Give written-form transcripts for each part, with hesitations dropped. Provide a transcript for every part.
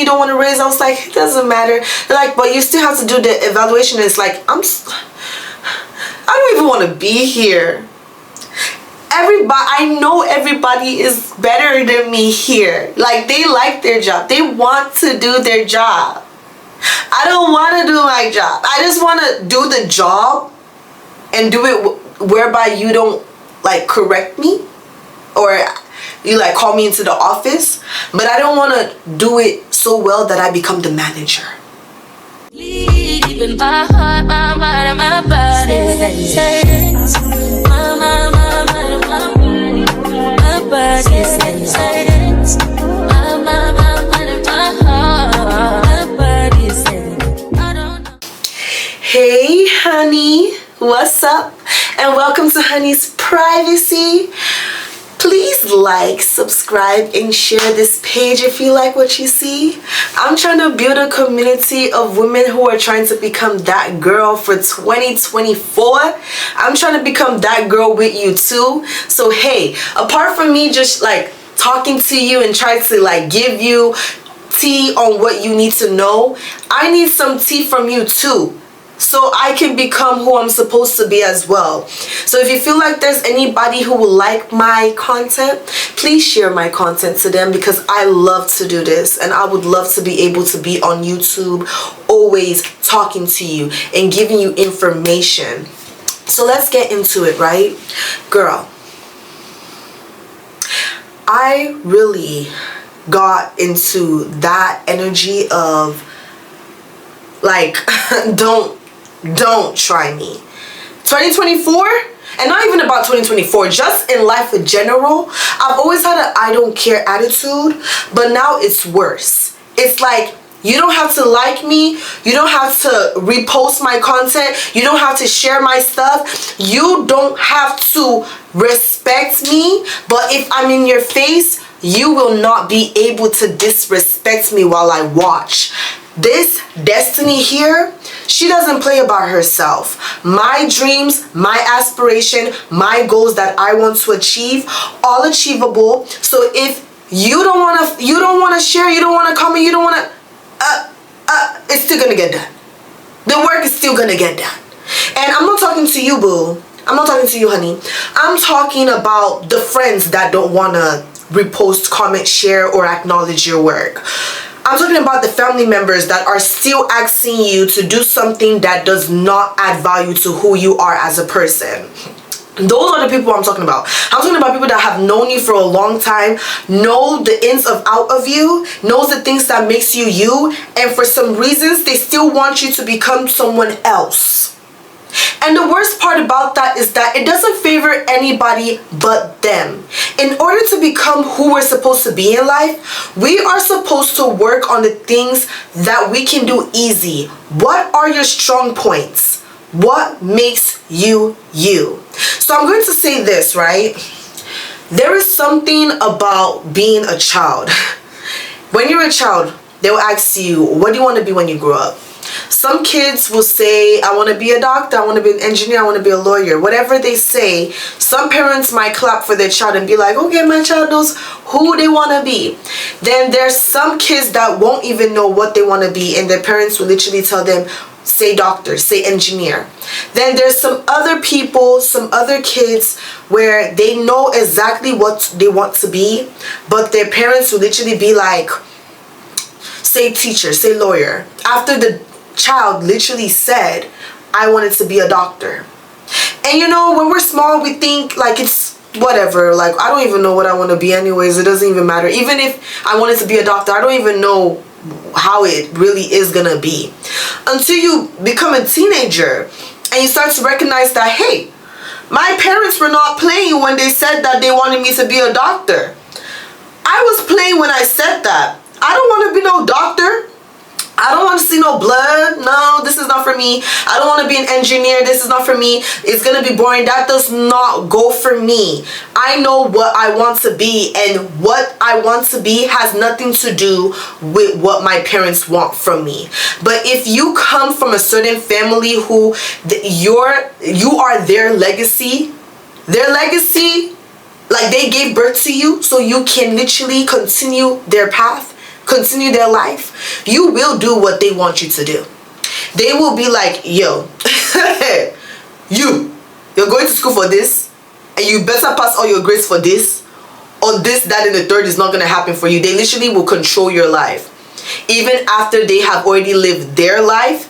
you don't want to raise. I was like, it doesn't matter. They're like, but you still have to do the evaluation. It's like, I don't even want to be here. I know everybody is better than me here. Like, they like their job. They want to do their job. I don't want to do my job. I just want to do the job and do it whereby you don't like correct me or you like call me into the office, but I don't want to do it so well that I become the manager. Leaving my heart, my mind, and my body. My mind, my body. Hey honey, what's up? And welcome to Honey's Privacy. Please like, subscribe, and share this page if you like what you see. I'm trying to build a community of women who are trying to become that girl for 2024. I'm trying to become that girl with you too. So hey, apart from me just like talking to you and trying to like give you tea on what you need to know, I need some tea from you too, so I can become who I'm supposed to be as well. So if you feel like there's anybody who will like my content, please share my content to them, because I love to do this and I would love to be able to be on YouTube always talking to you and giving you information. So let's get into it, right? Girl, I really got into that energy of like don't try me. 2024, and not even about 2024, just in life in general, I've always had an I don't care attitude, but now it's worse. It's like, you don't have to like me, you don't have to repost my content, you don't have to share my stuff, you don't have to respect me, but if I'm in your face, you will not be able to disrespect me while I watch. This Destiny here, she doesn't play about herself. My dreams, my aspiration, my goals that I want to achieve, all achievable. So if you don't want to share, you don't want to comment, you don't want to, it's still gonna get done. The work is still gonna get done. And I'm not talking to you, boo. I'm not talking to you, honey. I'm talking about the friends that don't want to repost, comment, share, or acknowledge your work. I'm talking about the family members that are still asking you to do something that does not add value to who you are as a person. Those are the people I'm talking about. I'm talking about people that have known you for a long time, know the ins of out of you, knows the things that makes you you, and for some reasons they still want you to become someone else. And the worst part about that is that it doesn't favor anybody but them. In order to become who we're supposed to be in life, we are supposed to work on the things that we can do easy. What are your strong points? What makes you you? So I'm going to say this, right? There is something about being a child. When you're a child, they will ask you, what do you want to be when you grow up? Some kids will say, I want to be a doctor, I want to be an engineer, I want to be a lawyer. Whatever they say, some parents might clap for their child and be like, okay, my child knows who they want to be. Then there's some kids that won't even know what they want to be, and their parents will literally tell them, say doctor, say engineer. Then there's some other people, some other kids where they know exactly what they want to be, but their parents will literally be like, say teacher, say lawyer, after the child literally said, I wanted to be a doctor. And you know, when we're small, we think like it's whatever, like I don't even know what I want to be anyways, it doesn't even matter. Even if I wanted to be a doctor, I don't even know how it really is gonna be, until you become a teenager and you start to recognize that, hey, my parents were not playing when they said that they wanted me to be a doctor. I was playing when I said that. I don't want to be no doctor. I don't want to see no blood. No, this is not for me. I don't want to be an engineer. This is not for me. It's going to be boring. That does not go for me. I know what I want to be, and what I want to be has nothing to do with what my parents want from me. But if you come from a certain family who you are their legacy, like they gave birth to you so you can literally continue their path, continue their life, you will do what they want you to do. They will be like, yo, you're going to school for this, and you better pass all your grades for this, or this, that, and the third is not going to happen for you. They literally will control your life. Even after they have already lived their life,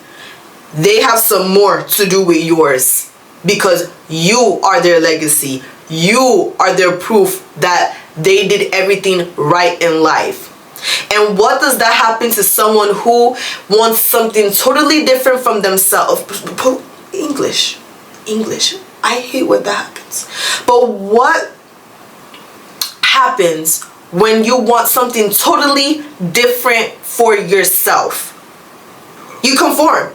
they have some more to do with yours, because you are their legacy. You are their proof that they did everything right in life. And what does that happen to someone who wants something totally different from themselves? English. I hate when that happens. But what happens when you want something totally different for yourself? You conform.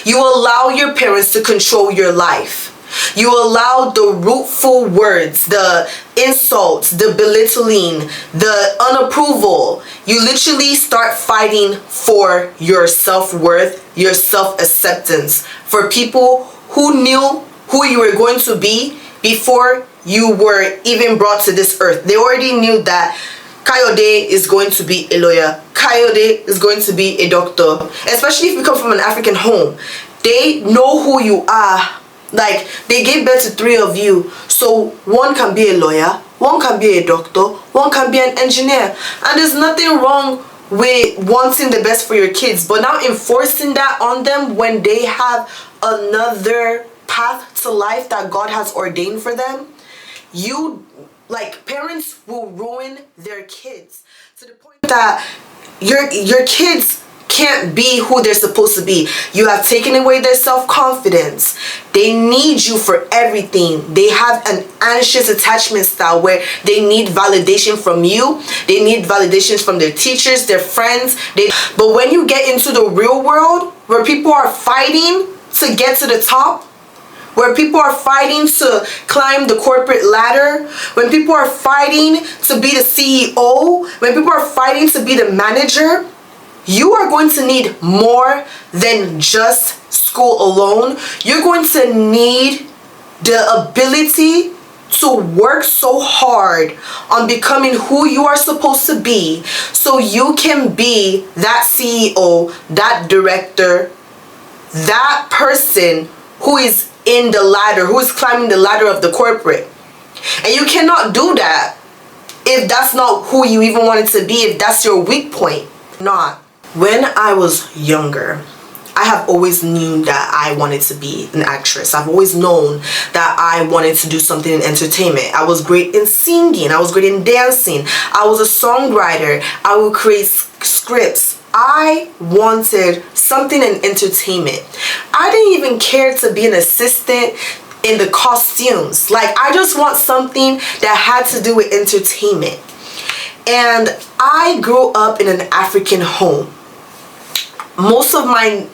You allow your parents to control your life. You allow the rueful words, the insults, the belittling, the unapproval. You literally start fighting for your self-worth, your self-acceptance, for people who knew who you were going to be before you were even brought to this earth. They already knew that Kayode is going to be a lawyer. Kayode is going to be a doctor. Especially if you come from an African home. They know who you are. Like, they gave birth to 3 of you. So one can be a lawyer, one can be a doctor, one can be an engineer. And there's nothing wrong with wanting the best for your kids. But now enforcing that on them when they have another path to life that God has ordained for them, parents will ruin their kids to the point that your kids can't be who they're supposed to be. You have taken away their self-confidence. They need you for everything. They have an anxious attachment style where they need validation from you. They need validations from their teachers, their friends. But when you get into the real world, where people are fighting to get to the top, where people are fighting to climb the corporate ladder, when people are fighting to be the CEO, when people are fighting to be the manager, you are going to need more than just school alone. You're going to need the ability to work so hard on becoming who you are supposed to be, so you can be that CEO, that director, that person who is in the ladder, who is climbing the ladder of the corporate. And you cannot do that if that's not who you even wanted to be, if that's your weak point. Not. When I was younger, I have always knew that I wanted to be an actress. I've always known that I wanted to do something in entertainment. I was great in singing. I was great in dancing. I was a songwriter. I would create scripts. I wanted something in entertainment. I didn't even care to be an assistant in the costumes. Like, I just want something that had to do with entertainment. And I grew up in an African home. Most of my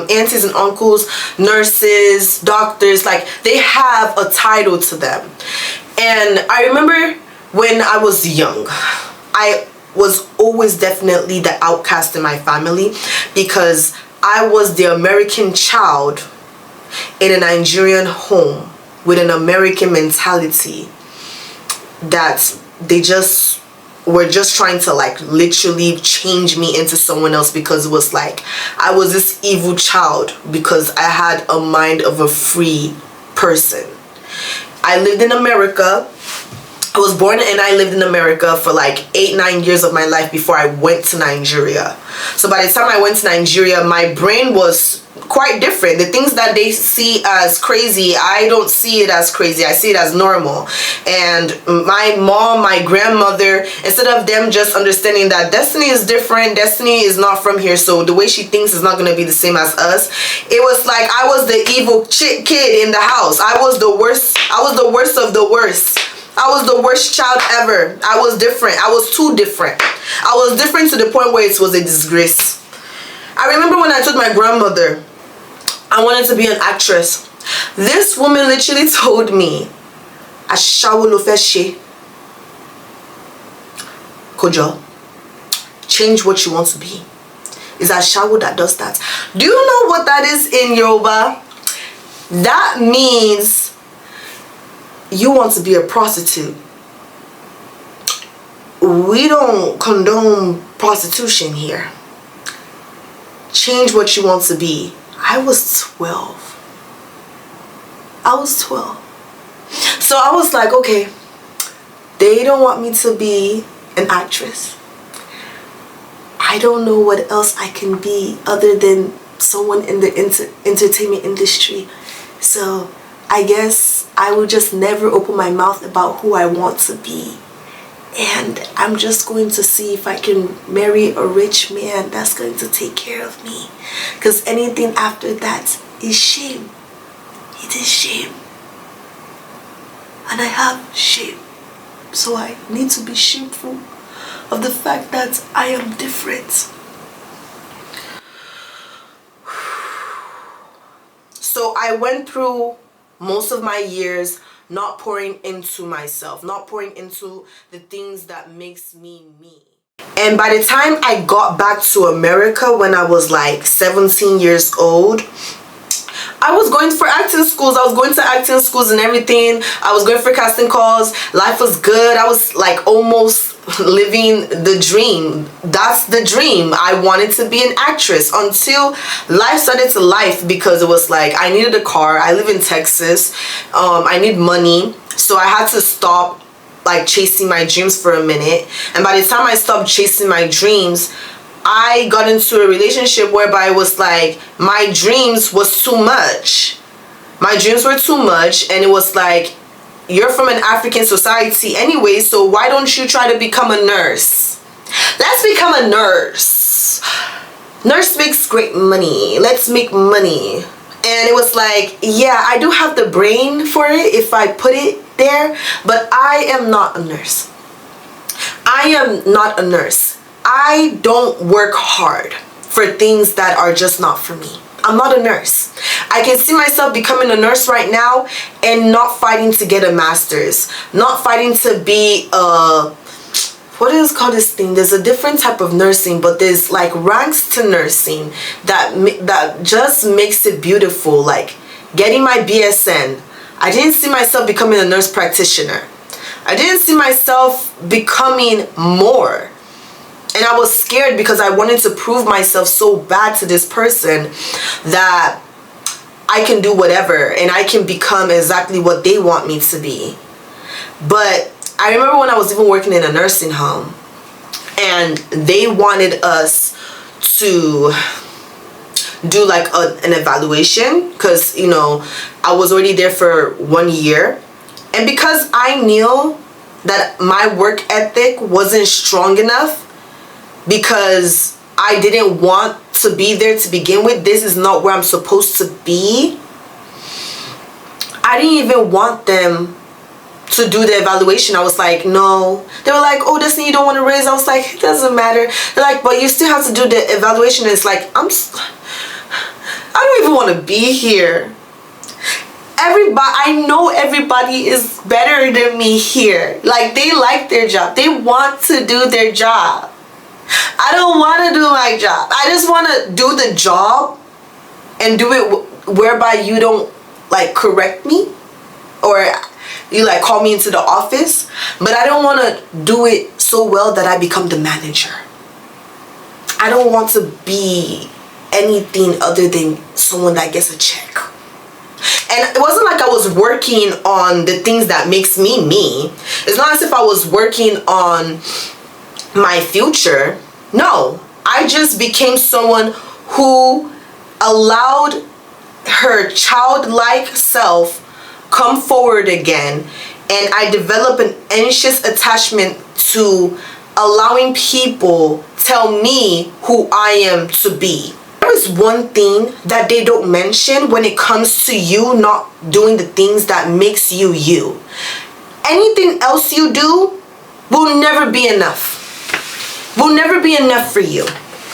aunties and uncles, nurses, doctors, like, they have a title to them. And I remember when I was young, I was always definitely the outcast in my family, because I was the American child in a Nigerian home with an American mentality that they just were just trying to, like, literally change me into someone else, because it was like I was this evil child because I had a mind of a free person. I lived in America. I was born and I lived in America for like 8-9 years of my life before I went to Nigeria. So by the time I went to Nigeria, my brain was quite different. The things that they see as crazy, I don't see it as crazy. I see it as normal. And my mom, my grandmother, instead of them just understanding that destiny is different, destiny is not from here, so the way she thinks is not going to be the same as us, it was like I was the evil kid in the house. I was the worst. I was the worst of the worst. I was the worst child ever. I was different. I was too different. I was different to the point where it was a disgrace. I remember when I told my grandmother I wanted to be an actress. This woman literally told me, "Ashawo lo fe se. Kojo, change what you want to be." It's Ashawo that does that. Do you know what that is in Yoruba? That means you want to be a prostitute. we don't condone prostitution here. Change what you want to be. I was 12. So I was like, okay, they don't want me to be an actress. I don't know what else I can be other than someone in the entertainment industry. So I guess I will just never open my mouth about who I want to be. And I'm just going to see if I can marry a rich man that's going to take care of me. Because anything after that is shame. It is shame. And I have shame. So I need to be shameful of the fact that I am different. So I went through most of my years not pouring into myself, not pouring into the things that makes me me. And by the time I got back to America when I was like 17 years old, I was going for acting schools. I was going to acting schools and everything. I was going for casting calls. Life was good. I was like almost living the dream. That's the dream. I wanted to be an actress until life started to life, because it was like I needed a car. I live in Texas. I need money. So I had to stop like chasing my dreams for a minute. And by the time I stopped chasing my dreams, I got into a relationship whereby it was like my dreams was too much. My dreams were too much, and it was like, you're from an African society anyway, so why don't you try to become a nurse? Let's become a nurse. Nurse makes great money. Let's make money. And it was like, yeah, I do have the brain for it if I put it there, but I am not a nurse. I am not a nurse. I don't work hard for things that are just not for me. I'm not a nurse. I can see myself becoming a nurse right now and not fighting to get a master's, not fighting to be a, what is called this thing? There's a different type of nursing, but there's like ranks to nursing that just makes it beautiful. Like getting my BSN. I didn't see myself becoming a nurse practitioner. I didn't see myself becoming more. And I was scared because I wanted to prove myself so bad to this person that I can do whatever and I can become exactly what they want me to be. But I remember when I was even working in a nursing home and they wanted us to do like an evaluation, because you know I was already there for 1 year, and because I knew that my work ethic wasn't strong enough, because I didn't want to be there to begin with, this is not where I'm supposed to be, I didn't even want them to do the evaluation. I was like, no. They were like, oh, Destiny, you don't want to raise? I was like, it doesn't matter. They're like, but you still have to do the evaluation. And it's like, I don't even want to be here. I know everybody is better than me here. Like, they like their job. They want to do their job. I don't want to do my job. I just want to do the job and do it whereby you don't like correct me or you like call me into the office, but I don't want to do it so well that I become the manager. I don't want to be anything other than someone that gets a check. And it wasn't like I was working on the things that makes me me. It's not as if I was working on my future. No, I just became someone who allowed her childlike self come forward again, and I developed an anxious attachment to allowing people tell me who I am to be. There is one thing that they don't mention when it comes to you not doing the things that makes you you. Anything else you do will never be enough. Will never be enough for you.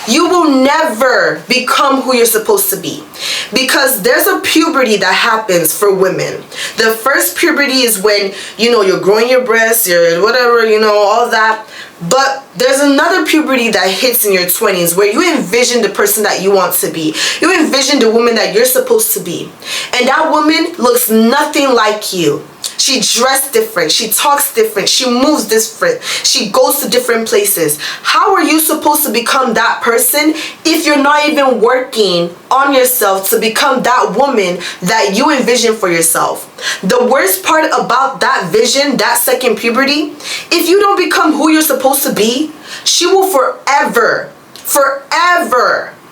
You will never become who you're supposed to be, because there's a puberty that happens for women. The first puberty is when, you know, you're growing your breasts, you're whatever, you know, all that. But there's another puberty that hits in your 20s where you envision the person that you want to be. You envision the woman that you're supposed to be. And that woman looks nothing like you. She dressed different. She talks different. She moves different. She goes to different places. How are you supposed to become that person if you're not even working on yourself to become that woman that you envision for yourself? The worst part about that vision, that second puberty, if you don't become who you're supposed to be, she will forever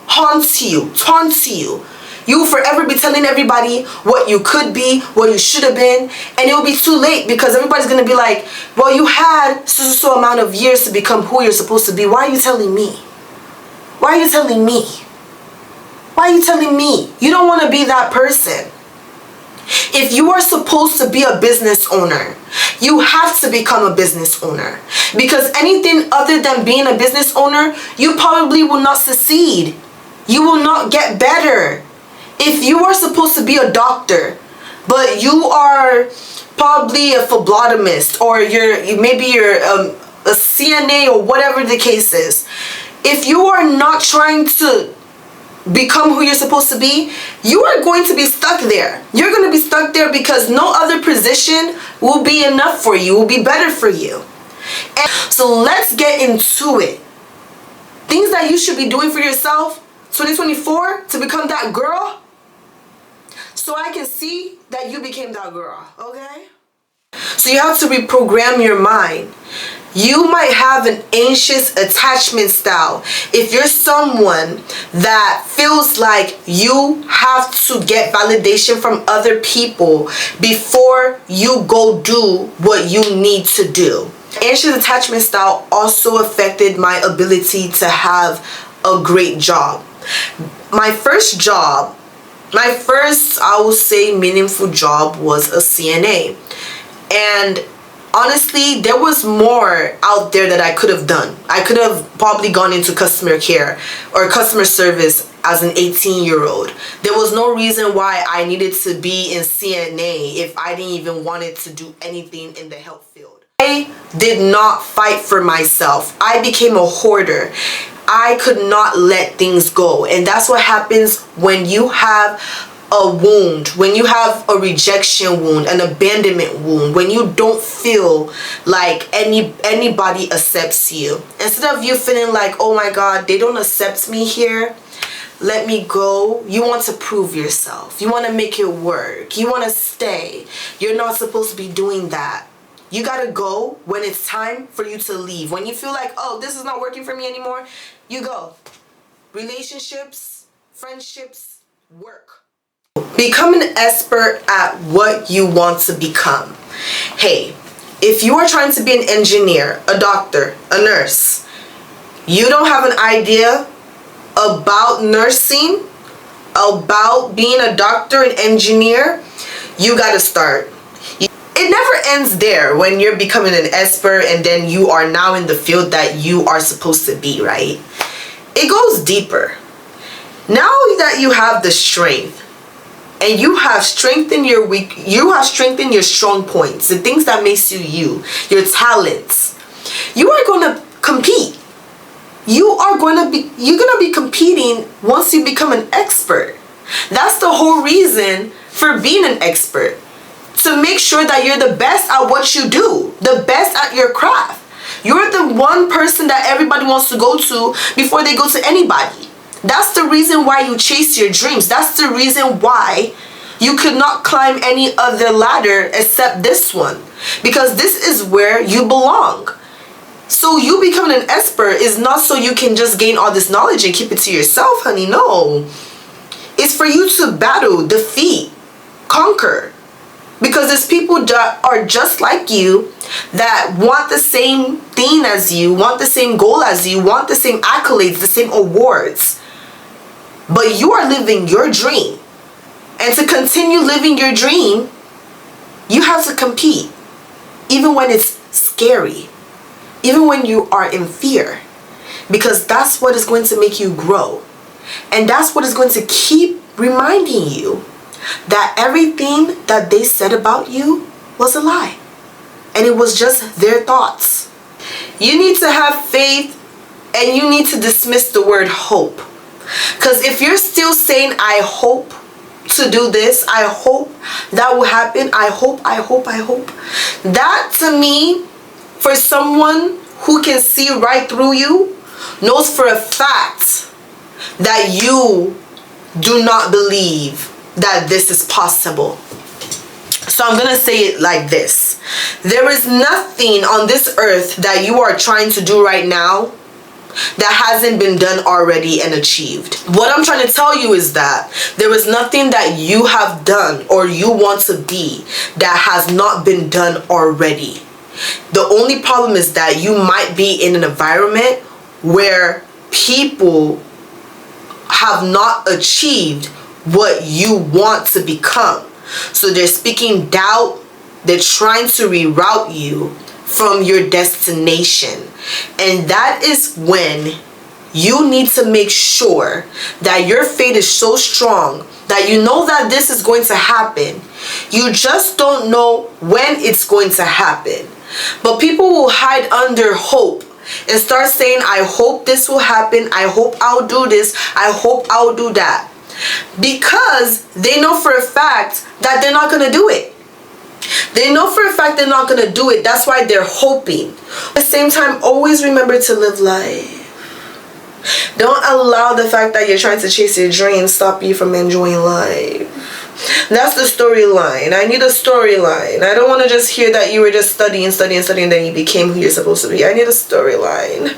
haunt you, taunt you. You will forever be telling everybody what you could be, what you should have been, and it will be too late because everybody's going to be like, well, you had so amount of years to become who you're supposed to be. Why are you telling me? Why are you telling me? Why are you telling me? You don't want to be that person. If you are supposed to be a business owner, you have to become a business owner. Because anything other than being a business owner, you probably will not succeed. You will not get better. If you are supposed to be a doctor, but you are probably a phlebotomist, or maybe you're a CNA or whatever the case is, if you are not trying to become who you're supposed to be, you are going to be stuck there. You're going to be stuck there because no other position will be enough for you, will be better for you. And so let's get into it. Things that you should be doing for yourself 2024 to become that girl, so I can see that you became that girl, okay? So you have to reprogram your mind. You might have an anxious attachment style. If you're someone that feels like you have to get validation from other people before you go do what you need to do. Anxious attachment style also affected my ability to have a great job. My first, I will say, meaningful job was a CNA. And honestly, there was more out there that I could have done. I could have probably gone into customer care or customer service as an 18-year-old. There was no reason why I needed to be in CNA if I didn't even wanted to do anything in the health field. I did not fight for myself. I became a hoarder. I could not let things go. And that's what happens when you have a wound, when you have a rejection wound, an abandonment wound, when you don't feel like anybody accepts you. Instead of you feeling like, oh my God, they don't accept me here, let me go. You want to prove yourself. You want to make it work. You want to stay. You're not supposed to be doing that. You gotta go when it's time for you to leave. When you feel like, oh, this is not working for me anymore, you go. Relationships, friendships, work. Become an expert at what you want to become. Hey, if you are trying to be an engineer, a doctor, a nurse, you don't have an idea about nursing, about being a doctor, an engineer, you gotta start. It never ends there when you're becoming an expert and then you are now in the field that you are supposed to be, right? It goes deeper. Now that you have the strength and you have strengthened your strong points, the things that makes you, your talents, you are going to compete. You're gonna be competing once you become an expert. That's the whole reason for being an expert. To make sure that you're the best at what you do, the best at your craft. You're the one person that everybody wants to go to before they go to anybody. That's the reason why you chase your dreams. That's the reason why you could not climb any other ladder except this one. Because this is where you belong. So you becoming an expert is not so you can just gain all this knowledge and keep it to yourself, honey. No. It's for you to battle, defeat, conquer. Because there's people that are just like you that want the same thing as you, want the same goal as you, want the same accolades, the same awards. But you are living your dream. And to continue living your dream, you have to compete. Even when it's scary. Even when you are in fear. Because that's what is going to make you grow. And that's what is going to keep reminding you that everything that they said about you was a lie. And it was just their thoughts. You need to have faith and you need to dismiss the word hope. Because if you're still saying I hope, to do this. I hope that will happen. I hope. That to me, for someone who can see right through you, knows for a fact that you do not believe that this is possible. So I'm gonna say it like this. There is nothing on this earth that you are trying to do right now that hasn't been done already and achieved. What I'm trying to tell you is that there is nothing that you have done or you want to be that has not been done already. The only problem is that you might be in an environment where people have not achieved what you want to become. So they're speaking doubt. They're trying to reroute you from your destination. And that is when you need to make sure that your faith is so strong that you know that this is going to happen. You just don't know when it's going to happen. But people will hide under hope and start saying, I hope this will happen. I hope I'll do this. I hope I'll do that. Because they know for a fact that they're not going to do it. They know for a fact they're not going to do it. That's why they're hoping. At the same time, always remember to live life. Don't allow the fact that you're trying to chase your dreams stop you from enjoying life. That's the storyline. I need a storyline. I don't want to just hear that you were just studying, then you became who you're supposed to be. I need a storyline.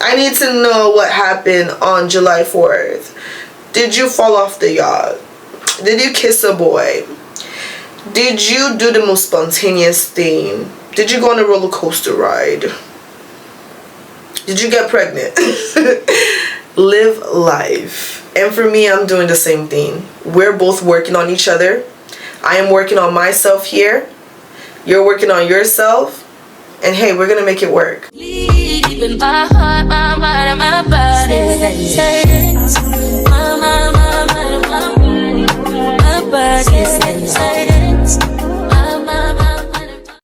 I need to know what happened on July 4th. Did you fall off the yacht? Did you kiss a boy? Did you do the most spontaneous thing? Did you go on a roller coaster ride? Did you get pregnant? Live life. And for me, I'm doing the same thing. We're both working on each other. I am working on myself here. You're working on yourself. And hey, we're gonna make it work. Leaving my heart, my mind, and my body. My body.